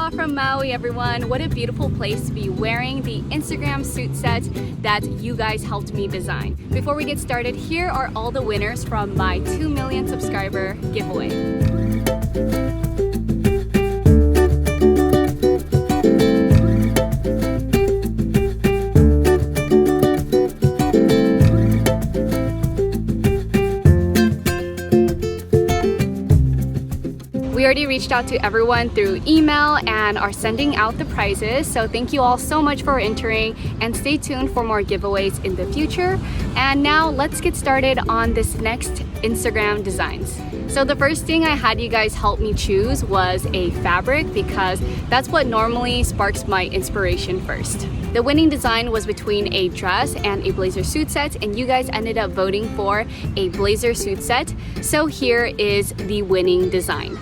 Aloha from Maui, everyone. What a beautiful place to be wearing the Instagram suit set that you guys helped me design. Before we get started, here are all the winners from my 2 million subscriber giveaway. We already reached out to everyone through email and are sending out the prizes. So thank you all so much for entering, and stay tuned for more giveaways in the future. And now let's get started on this next Instagram designs. So the first thing I had you guys help me choose was a fabric, because that's what normally sparks my inspiration first. The winning design was between a dress and a blazer suit set, and you guys ended up voting for a blazer suit set. So here is the winning design.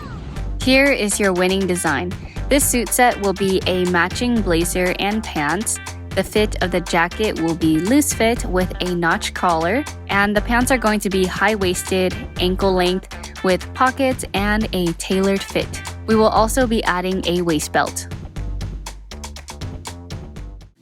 Here is your winning design. This suit set will be a matching blazer and pants. The fit of the jacket will be loose fit with a notch collar, and the pants are going to be high-waisted, ankle length, with pockets and a tailored fit. We will also be adding a waist belt.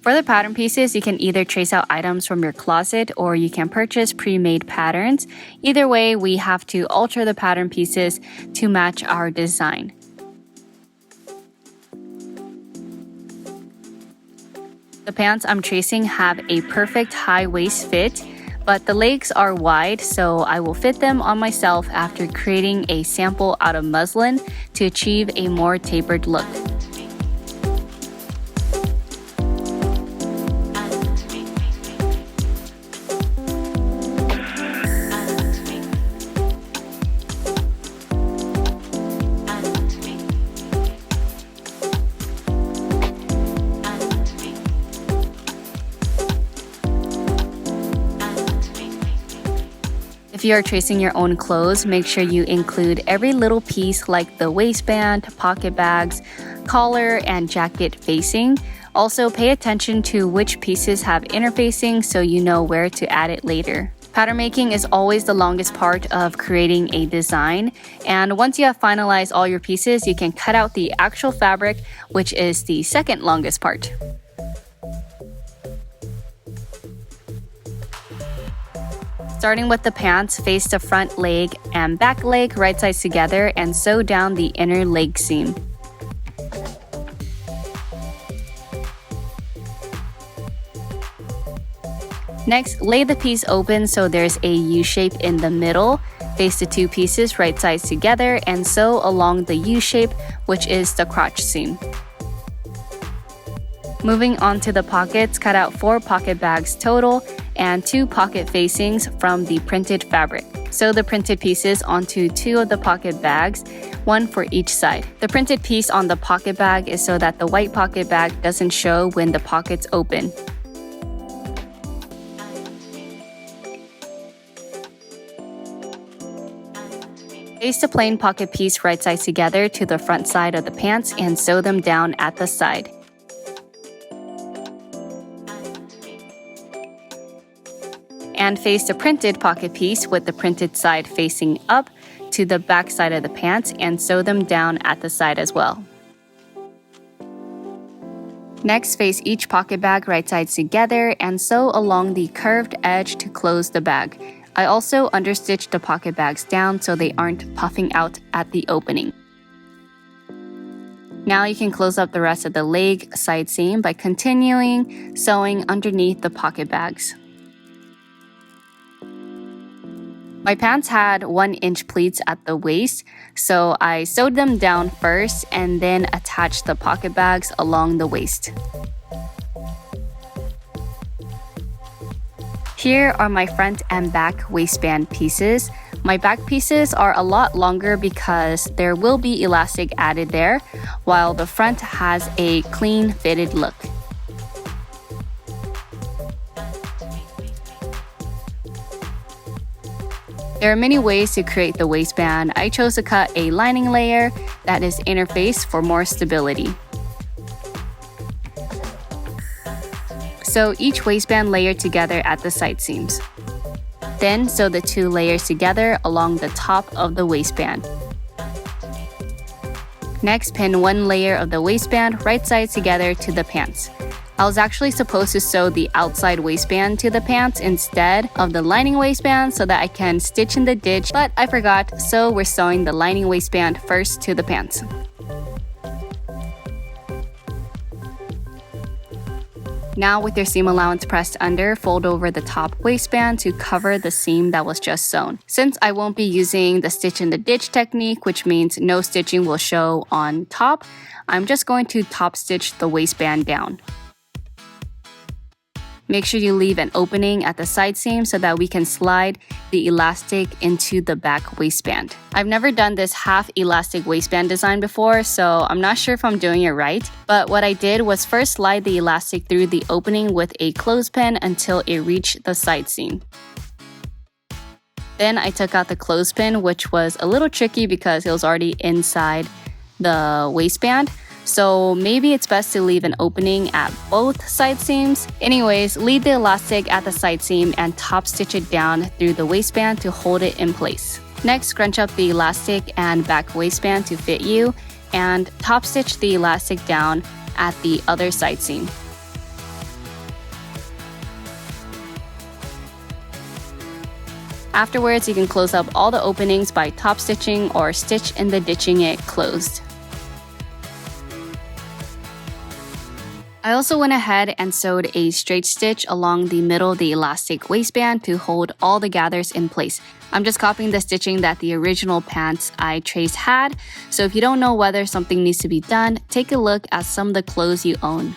For the pattern pieces, you can either trace out items from your closet or you can purchase pre-made patterns. Either way, we have to alter the pattern pieces to match our design. The pants I'm tracing have a perfect high waist fit, but the legs are wide, so I will fit them on myself after creating a sample out of muslin to achieve a more tapered look. If you are tracing your own clothes, make sure you include every little piece like the waistband, pocket bags, collar, and jacket facing. Also, pay attention to which pieces have interfacing so you know where to add it later. Pattern making is always the longest part of creating a design, and once you have finalized all your pieces, you can cut out the actual fabric, which is the second longest part. Starting with the pants, face the front leg and back leg right sides together and sew down the inner leg seam. Next, lay the piece open so there's a U shape in the middle. Face the two pieces right sides together and sew along the U shape, which is the crotch seam. Moving on to the pockets, cut out 4 pocket bags total and 2 pocket facings from the printed fabric. Sew the printed pieces onto 2 of the pocket bags, 1 for each side. The printed piece on the pocket bag is so that the white pocket bag doesn't show when the pockets open. Place the plain pocket piece right sides together to the front side of the pants and sew them down at the side. And face the printed pocket piece with the printed side facing up to the back side of the pants and sew them down at the side as well. Next, face each pocket bag right sides together and sew along the curved edge to close the bag. I also understitched the pocket bags down so they aren't puffing out at the opening. Now you can close up the rest of the leg side seam by continuing sewing underneath the pocket bags. My pants had 1-inch pleats at the waist, so I sewed them down first and then attached the pocket bags along the waist. Here are my front and back waistband pieces. My back pieces are a lot longer because there will be elastic added there, while the front has a clean fitted look. There are many ways to create the waistband. I chose to cut a lining layer that is interfaced for more stability. Sew each waistband layer together at the side seams. Then sew the 2 layers together along the top of the waistband. Next, pin one layer of the waistband right sides together to the pants. I was actually supposed to sew the outside waistband to the pants instead of the lining waistband so that I can stitch in the ditch, but I forgot, so we're sewing the lining waistband first to the pants. Now with your seam allowance pressed under, fold over the top waistband to cover the seam that was just sewn. Since I won't be using the stitch in the ditch technique, which means no stitching will show on top, I'm just going to top stitch the waistband down. Make sure you leave an opening at the side seam so that we can slide the elastic into the back waistband. I've never done this half elastic waistband design before, so I'm not sure if I'm doing it right. But what I did was first slide the elastic through the opening with a clothespin until it reached the side seam. Then I took out the clothespin, which was a little tricky because it was already inside the waistband. So maybe it's best to leave an opening at both side seams. Anyways, leave the elastic at the side seam and top stitch it down through the waistband to hold it in place. Next, scrunch up the elastic and back waistband to fit you and top stitch the elastic down at the other side seam. Afterwards, you can close up all the openings by top stitching or stitch in the ditching it closed. I also went ahead and sewed a straight stitch along the middle of the elastic waistband to hold all the gathers in place. I'm just copying the stitching that the original pants I traced had, so if you don't know whether something needs to be done, take a look at some of the clothes you own.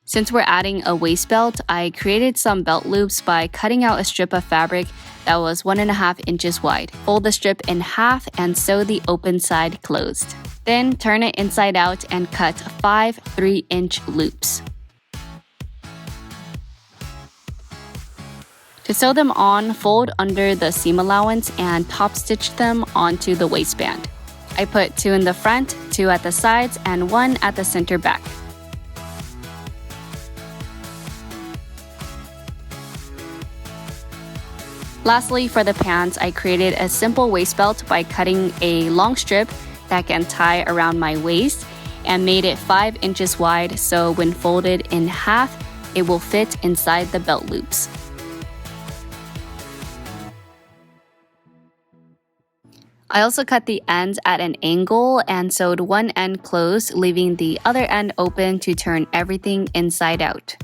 Since we're adding a waist belt, I created some belt loops by cutting out a strip of fabric that was 1.5 inches wide. Fold the strip in half and sew the open side closed. Then turn it inside out and cut 5 3-inch loops. To sew them on, fold under the seam allowance and top stitch them onto the waistband. I put 2 in the front, 2 at the sides, and 1 at the center back. Lastly, for the pants, I created a simple waist belt by cutting a long strip that can tie around my waist and made it 5 inches wide, so when folded in half, it will fit inside the belt loops. I also cut the ends at an angle and sewed one end closed, leaving the other end open to turn everything inside out.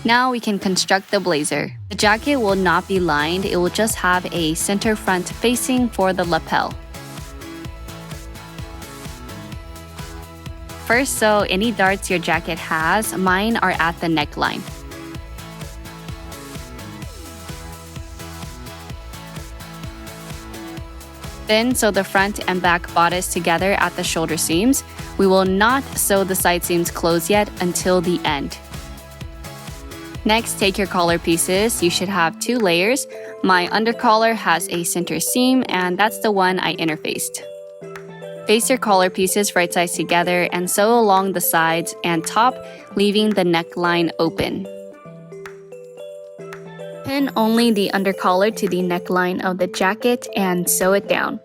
Now we can construct the blazer. The jacket will not be lined, it will just have a center front facing for the lapel. First, sew any darts your jacket has. Mine are at the neckline. Then sew the front and back bodice together at the shoulder seams. We will not sew the side seams closed yet until the end. Next, take your collar pieces. You should have 2 layers. My undercollar has a center seam, and that's the one I interfaced. Face your collar pieces right sides together and sew along the sides and top, leaving the neckline open. Pin only the undercollar to the neckline of the jacket and sew it down.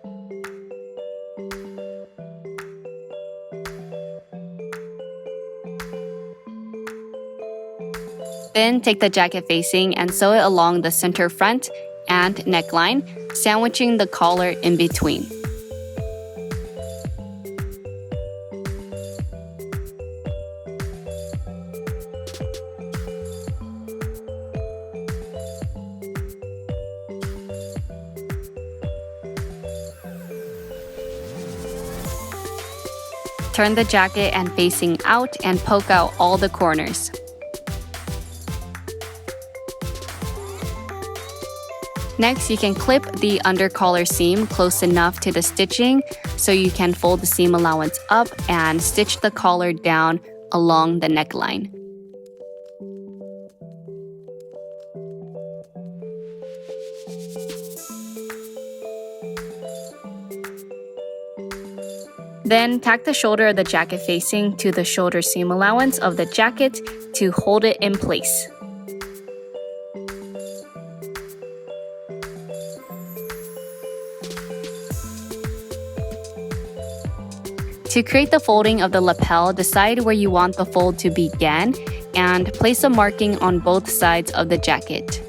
Then take the jacket facing and sew it along the center front and neckline, sandwiching the collar in between. Turn the jacket and facing out and poke out all the corners. Next, you can clip the undercollar seam close enough to the stitching so you can fold the seam allowance up and stitch the collar down along the neckline. Then tack the shoulder of the jacket facing to the shoulder seam allowance of the jacket to hold it in place. To create the folding of the lapel, decide where you want the fold to begin and place a marking on both sides of the jacket.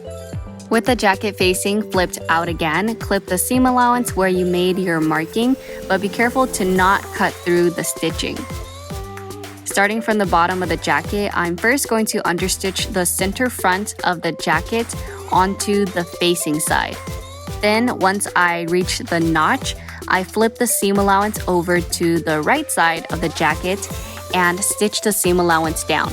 With the jacket facing flipped out again, clip the seam allowance where you made your marking, but be careful to not cut through the stitching. Starting from the bottom of the jacket, I'm first going to understitch the center front of the jacket onto the facing side. Then, once I reach the notch, I flip the seam allowance over to the right side of the jacket and stitch the seam allowance down.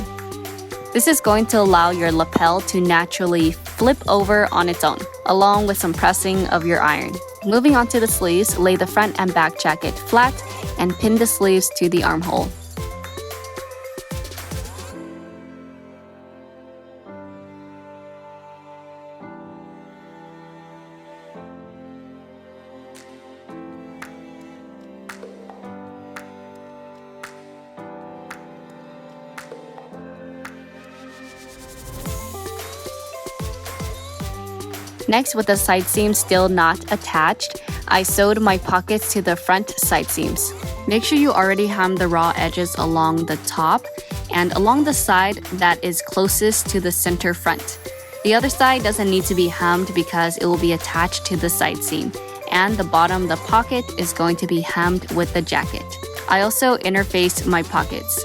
This is going to allow your lapel to naturally flip over on its own, along with some pressing of your iron. Moving on to the sleeves, lay the front and back jacket flat and pin the sleeves to the armhole. Next, with the side seams still not attached, I sewed my pockets to the front side seams. Make sure you already hem the raw edges along the top and along the side that is closest to the center front. The other side doesn't need to be hemmed because it will be attached to the side seam, and the bottom of the pocket is going to be hemmed with the jacket. I also interfaced my pockets.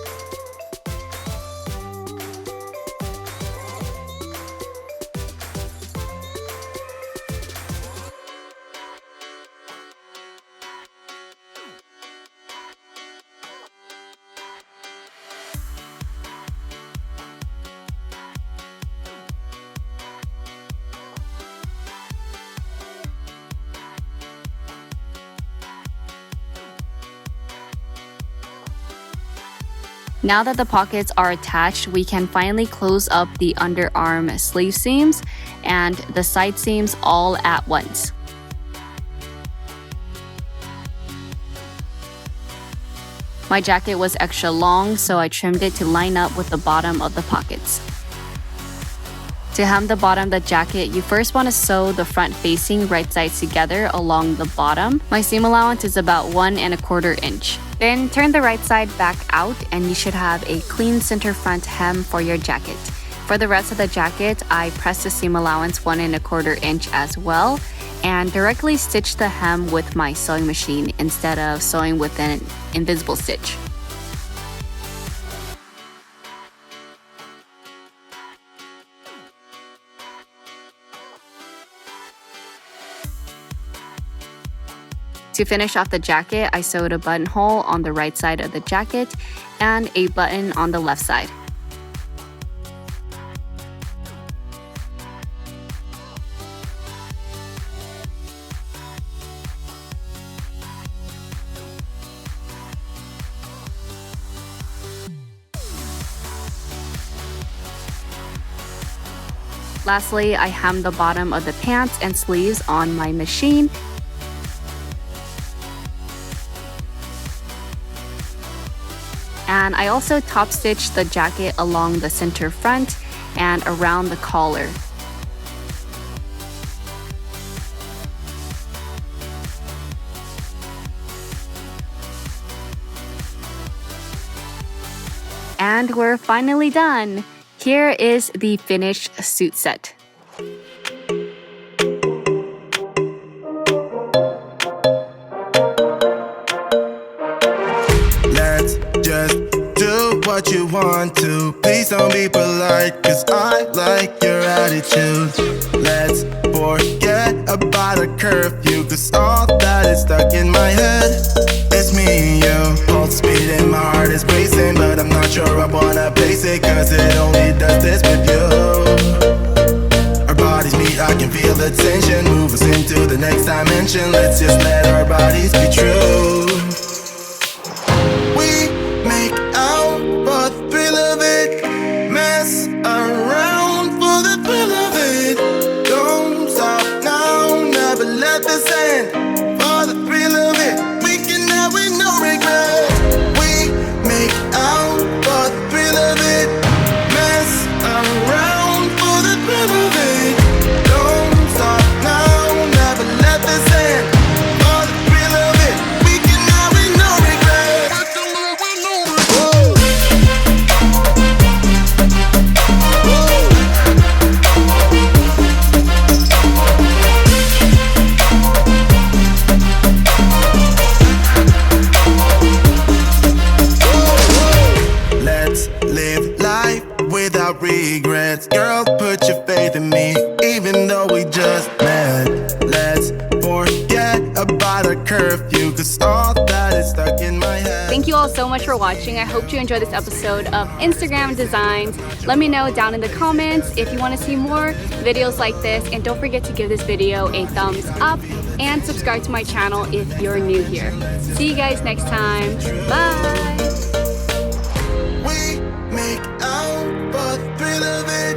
Now that the pockets are attached, we can finally close up the underarm sleeve seams and the side seams all at once. My jacket was extra long, so I trimmed it to line up with the bottom of the pockets. To hem the bottom of the jacket, you first want to sew the front facing right sides together along the bottom. My seam allowance is about 1 1/4 inch. Then turn the right side back out and you should have a clean center front hem for your jacket. For the rest of the jacket, I pressed the seam allowance 1 1/4 inch as well and directly stitched the hem with my sewing machine instead of sewing with an invisible stitch. To finish off the jacket, I sewed a buttonhole on the right side of the jacket and a button on the left side. Lastly, I hemmed the bottom of the pants and sleeves on my machine. And I also top stitched the jacket along the center front and around the collar. And we're finally done! Here is the finished suit set. Let's just do what you want to. Please don't be polite, cause I like your attitude. Let's forget about a curfew, cause all that is stuck in my head. It's me and you, pulse speed and my heart is racing, but I'm not sure I wanna face it, cause it only does this with you. Our bodies meet, I can feel the tension, move us into the next dimension. Let's just let our bodies be true. We make out for the thrill of it, mess around for the thrill of it. Don't stop now, never let this end. For the thrill of it, we can have with no regret. We make out for the thrill of it, mess friends. Girl, put your faith in me, even though we just met. Let's forget about a curfew, cause all that is stuck in my head. Thank you all so much for watching. I hope you enjoyed this episode of Instagram Designs. Let me know down in the comments if you want to see more videos like this, and don't forget to give this video a thumbs up and subscribe to my channel if you're new here. See you guys next time. Bye! We make out for the thrill of it.